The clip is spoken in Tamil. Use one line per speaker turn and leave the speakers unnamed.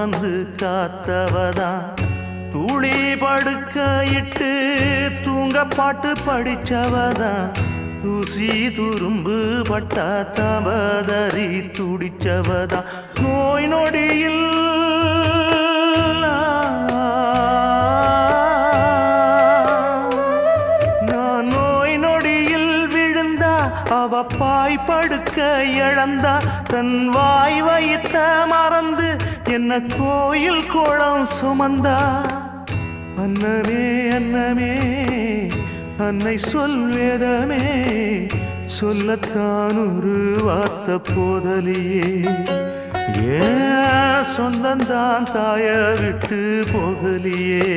சுமந்து காத்தவதான் தூளி படுக்க இட்டு தூங்க பாட்டு படிச்சவதான் தூசி துரும்பு பட்டா தவதறி துடிச்சவதான் நோய் நொடியில் நான் நோய் நொடியில் விழுந்தா அவ பாய் படுக்க இழந்தா தன் வாய் வைத்த மறந்து என்ன கோயில் கோலம் சுமந்தா அன்னமே அன்னமே அன்னை சொல் வேதமே சொல்லத்தான் ஒரு வார்த்தை போதலியே ஏன் சொந்தந்தான் தாய விட்டு போகலியே.